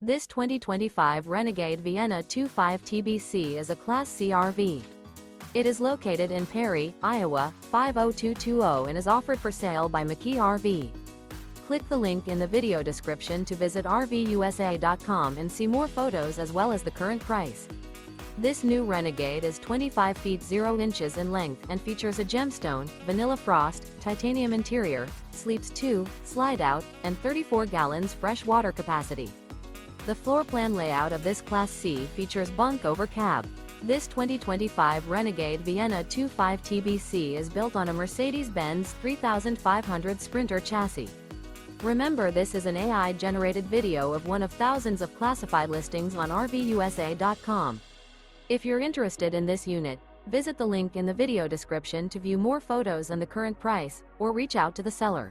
This 2025 Renegade Vienna 25TBC is a Class C RV. It is located in Perry, Iowa, 50220 and is offered for sale by McKee RV. Click the link in the video description to visit RVUSA.com and see more photos as well as the current price. This new Renegade is 25 feet 0 inches in length and features a Gemstone, vanilla frost, titanium interior, sleeps 2, slide-out, and 34 gallons fresh water capacity. The floor plan layout of this Class C features Bunk Over Cab. This 2025 Renegade Vienna 25TBC is built on a Mercedes Benz 3500 Sprinter chassis. Remember, this is an AI-generated video of one of thousands of classified listings on RVUSA.com. If you're interested in this unit, visit the link in the video description to view more photos and the current price, or reach out to the seller.